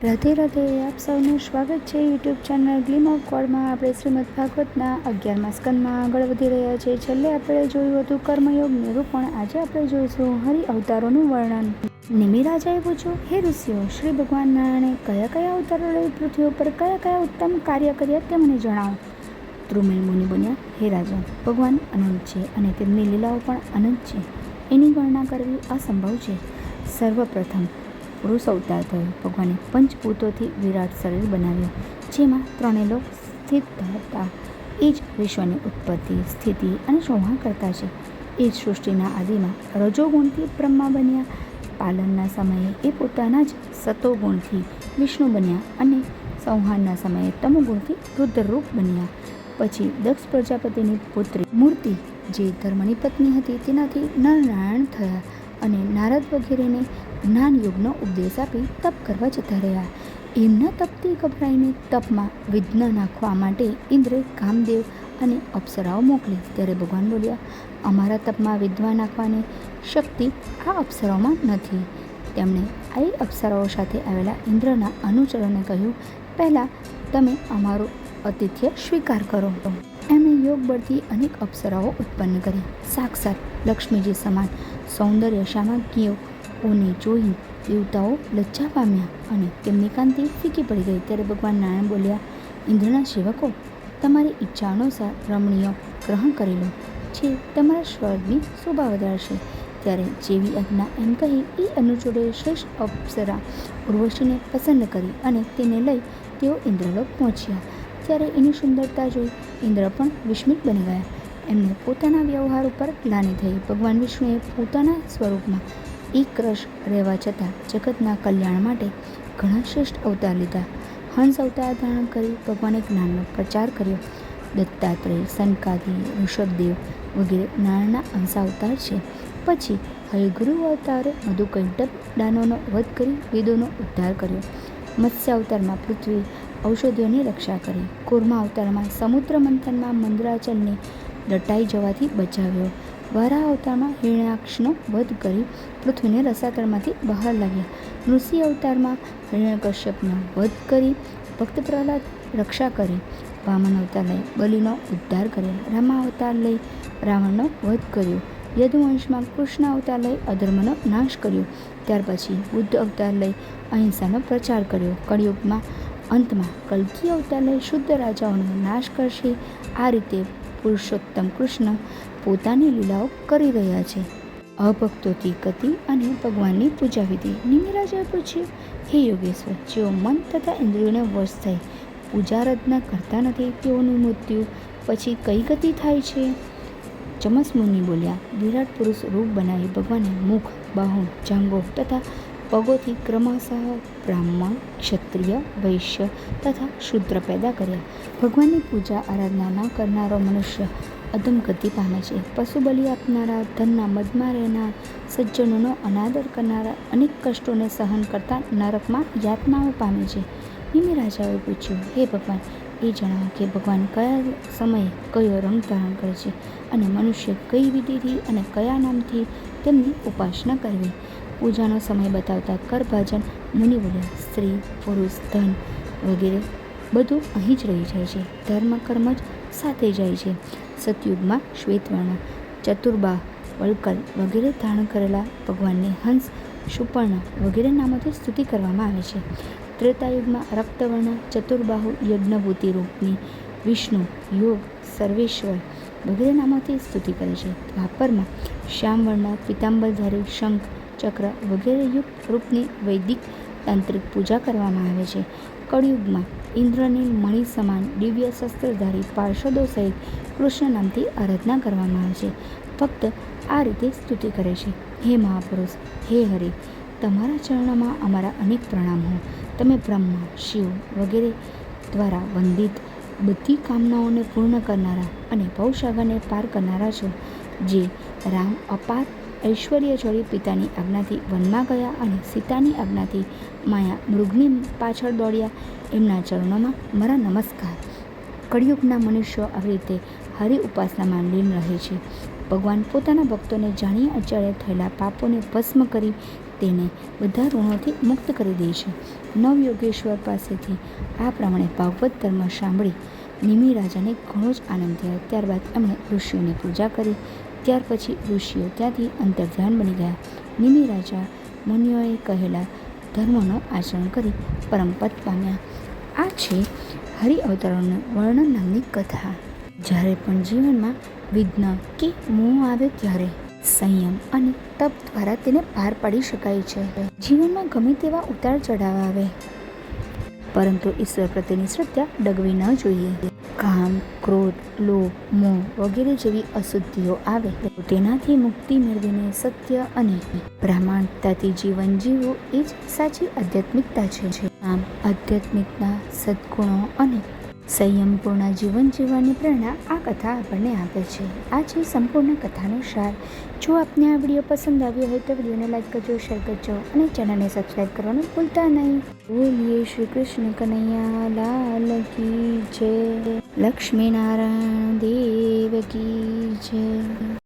રાધે રાધે, આપ સૌનું સ્વાગત છે યુટ્યુબ ચેનલ ગ્લીમ ઓફ ગોડમાં. આપણે શ્રીમદ ભાગવતના 11મા સ્કંદમાં આગળ વધી રહ્યા છીએ. છેલ્લે આપણે જોયું હતું કર્મયોગ નિરૂપણ. આજે આપણે જોઈશું હરિ અવતારોનું વર્ણન. નિમિ રાજાએ પૂછ્યું, હે ઋષિઓ, શ્રી ભગવાન નારાયણે કયા કયા અવતારો લઈ પૃથ્વી ઉપર કયા કયા ઉત્તમ કાર્ય કર્યા તે મને જણાવો. ધ્રુમિલ મુનિ બોલ્યા, હે રાજા, ભગવાન અનંત છે અને તેમની લીલાઓ પણ અનંત છે. એની ગણના કરવી અસંભવ છે. સર્વપ્રથમ પુરુષ અવતાર થયો. ભગવાને પંચભૂતોથી વિરાટ શરીર બનાવ્યું, જેમાં ત્રણેય લોક સ્થિત હતા. એ જ વિશ્વની ઉત્પત્તિ, સ્થિતિ અને સંહાર કરતા છે. એ જ સૃષ્ટિના આદિમાં રજોગુણથી બ્રહ્મા બન્યા. પાલનના સમયે એ પોતાના જ સતોગુણથી વિષ્ણુ બન્યા અને સંહારના સમયે તમોગુણથી રુદ્રરૂપ બન્યા. પછી દક્ષ પ્રજાપતિની પુત્રી મૂર્તિ, જે ધર્મની પત્ની હતી, તેનાથી નરનારાયણ થયા અને નારદ વગેરેને જ્ઞાન યોગનો ઉપદેશ આપી તપ કરવા જતા રહ્યા. એમના તપથી ગભરાઈને તપમાં વિઘ્ન નાખવા માટે ઇન્દ્રે કામદેવ અને અપ્સરાઓ મોકલી. ત્યારે ભગવાન બોલ્યા, અમારા તપમાં વિઘ્ન નાખવાની શક્તિ આ અપ્સરાઓમાં નથી. તેમણે આ અપ્સરાઓ સાથે આવેલા ઇન્દ્રના અનુચરોને કહ્યું, પહેલાં તમે અમારું આતિથ્ય સ્વીકાર કરો. એમણે યોગ બળથી અનેક અપ્સરાઓ ઉત્પન્ન કરી. સાક્ષાત લક્ષ્મીજી સમાન સૌંદર્ય સામગ્રીઓને જોઈ દેવતાઓ લજ્જા પામ્યા અને તેમની કાંતિ ફીકી પડી ગઈ. ત્યારે ભગવાન નારાયણ બોલ્યા, ઇન્દ્રના સેવકો, તમારી ઈચ્છા અનુસાર રમણીય ગ્રહણ કરી લો, જે તમારા સ્વર્ગની શોભા વધારશે. ત્યારે જેવી આજ્ઞા એમ કહી એ અનુચરોએ શ્રેષ્ઠ અપ્સરા ઉર્વશીને પસંદ કરી અને તેને લઈ તેઓ ઇન્દ્રલોક પહોંચ્યા. ત્યારે એની સુંદરતા જોઈ ઇન્દ્ર પણ વિસ્મિત બની ગયા. એમને પોતાના વ્યવહાર ઉપર ગ્લાનિ થઈ. ભગવાન વિષ્ણુએ પોતાના સ્વરૂપમાં એક રસ રહેવા છતાં જગતના કલ્યાણ માટે ઘણા શ્રેષ્ઠ અવતાર લીધા. હંસ અવતાર ધારણ કરી ભગવાને જ્ઞાનનો પ્રચાર કર્યો. દત્તાત્રેય, સનકાદિ, ઋષભદેવ વગેરે નારાયણના અંશાવતાર છે. પછી હયગ્રીવ અવતારે મધુકૈટભ દાનવનો વધ કરી વેદોનો ઉદ્ધાર કર્યો. મત્સ્ય અવતારમાં પૃથ્વી ઔષધિઓની રક્ષા કરી. કૂર્મા અવતારમાં સમુદ્ર મંથનમાં મંદરાચલને દટાઈ જવાથી બચાવ્યો. વરાહ અવતારમાં હિરણ્યાક્ષનો વધ કરી પૃથ્વીને રસાતળમાંથી બહાર લાવ્યા. નૃસિંહ અવતારમાં હિરણ્યકશ્યપનો વધ કરી ભક્ત પ્રહલાદ રક્ષા કરી. વામન અવતાર લઈ બલિનો ઉદ્ધાર કર્યો. રામા અવતાર લઈ રાવણનો વધ કર્યો. યદુવંશમાં કૃષ્ણ અવતાર લઈ અધર્મનો નાશ કર્યો. ત્યાર પછી બુદ્ધ અવતાર લઈ અહિંસાનો પ્રચાર કર્યો. કળિયુગમાં અંતમાં કલ્કી અવતાર લઈ શુદ્ધ રાજાઓનો નાશ કરશે. આ રીતે પુરુષોત્તમ કૃષ્ણ પોતાની લીલાઓ કરી રહ્યા છે. અભક્તોથી ગતિ અને ભગવાનની પૂજા વિધિ. નિમિ રાજાએ પૂછ્યું, હે યોગેશ્વર, જેઓ મન તથા ઇન્દ્રિયોને વશ થઈ પૂજા આરાધના કરતા નથી, તેઓનું મૃત્યુ પછી કઈ ગતિ થાય છે? ચમસ મુનિ બોલ્યા, વિરાટ પુરુષ રૂપ બનાવી ભગવાને મુખ, બાહુ, જાંઘો તથા પગોથી ક્રમશઃ બ્રાહ્મણ, ક્ષત્રિય, વૈશ્ય તથા શૂદ્ર પેદા કર્યા. ભગવાનની પૂજા આરાધના ન કરનારો મનુષ્ય અધમ ગતિ પામે છે. પશુ બલિ આપનારા, ધનના મદમાં રહેનાર, સજ્જનોનો અનાદર કરનારા, અનેક કષ્ટોને સહન કરતા નરકમાં યાતનાઓ પામે છે. નિમિ રાજાએ પૂછ્યું, હે ભગવાન, એ જણાવો કે ભગવાન કયા સમયે કયો રંગ ધારણ કરે છે અને મનુષ્ય કઈ વિધિથી અને કયા નામથી તેમની ઉપાસના કરવી. પૂજાનો સમય બતાવતા કરભાજન મુનિ બોલ્યા, સ્ત્રી, પુરુષ, ધન વગેરે બધું અહીં જ રહી જાય છે. ધર્મ કર્મ જ સાથે જાય છે. સતયુગમાં શ્વેતવર્ણ, ચતુર્બાહ, વલ્કલ વગેરે ધારણ કરેલા ભગવાનની હંસ, સુપર્ણ વગેરે નામોથી સ્તુતિ કરવામાં આવે છે. ત્રેતાયુગમાં રક્તવર્ણ, ચતુર્બાહુ, યજ્ઞભૂતિ રૂપની વિષ્ણુ, યોગ, સર્વેશ્વર વગેરે નામોથી સ્તુતિ કરે છે. દ્વાપરમાં શ્યામવર્ણ, પિતાંબરધારી, શંખ, ચક્ર વગેરે યુક્ત રૂપની વૈદિક તાંત્રિક પૂજા કરવામાં આવે છે. કળિયુગમાં ઇન્દ્રની મણિ સમાન દિવ્ય શસ્ત્રધારી પાર્ષદો સહિત કૃષ્ણ નામથી આરાધના કરવામાં આવે છે. ભક્ત આ રીતે સ્તુતિ કરે છે, હે મહાપુરુષ, હે હરિ, તમારા ચરણોમાં અમારા અનેક પ્રણામ હો. તમે બ્રહ્મા, શિવ વગેરે દ્વારા વંદિત, બધી કામનાઓને પૂર્ણ કરનારા અને ભવસાગરને પાર કરનારા છો. જે રામ અપાર ઐશ્વર્ય છોડી પિતાની આજ્ઞાથી વનમાં ગયા અને સીતાની આજ્ઞાથી માયા મૃગની પાછળ દોડ્યા, એમના ચરણોમાં મારા નમસ્કાર. કળિયુગના મનુષ્યો આવી રીતે હરિ ઉપાસનામાં લીન રહે છે. ભગવાન પોતાના ભક્તોને જાણીએ અજાણ્યા થયેલા પાપોને ભસ્મ કરી તેને બધા ઋણોથી મુક્ત કરી દે છે. નવયોગેશ્વર પાસેથી આ પ્રમાણે ભાગવત ધર્મ સાંભળી નિમિ રાજાને ઘણો જ આનંદ થયો. ત્યારબાદ એમણે ઋષિઓની પૂજા કરી. ત્યાર પછી ઋષિઓ ત્યાંથી અંતર્ધ્યાન બની ગયા. નિમિ રાજા મુનિઓએ કહેલા ધર્મનું આચરણ કરી પરમપદ પામ્યા. આ છે હરિ અવતારનું વર્ણન નામની કથા. જ્યારે પણ જીવનમાં વિઘ્ન કે મોહ આવે ત્યારે સંયમ અને તપ દ્વારા તેને પાર પાડી શકાય છે. જીવનમાં ગમે તેવા ઉતાર ચઢાવ આવે, પરંતુ ઈશ્વર પ્રત્યેની શ્રદ્ધા ડગવી ન જોઈએ. કામ, ક્રોધ, લોભ, મોહ વગેરે જેવી અશુદ્ધિઓ આવે તો તેનાથી મુક્તિ મેળવીને સત્ય અને પ્રામાણિકતાથી જીવન જીવવું એ જ સાચી આધ્યાત્મિકતા છે. આમ આધ્યાત્મિકતા, સદ્ગુણો અને સંયમપૂર્ણ જીવન જીવવાની પ્રેરણા આ કથા આપણને આપે છે. આ છે સંપૂર્ણ કથાનો સાર. જો આપને આ વિડીયો પસંદ આવ્યો હોય તો વિડીયોને લાઈક કરજો, શેર કરજો અને ચેનલને સબસ્ક્રાઈબ કરવાનું ભૂલતા નહીં. બોલીએ શ્રી કૃષ્ણ કનૈયા લાલ કી જય, લક્ષ્મીનારાયણ દેવ કી જય.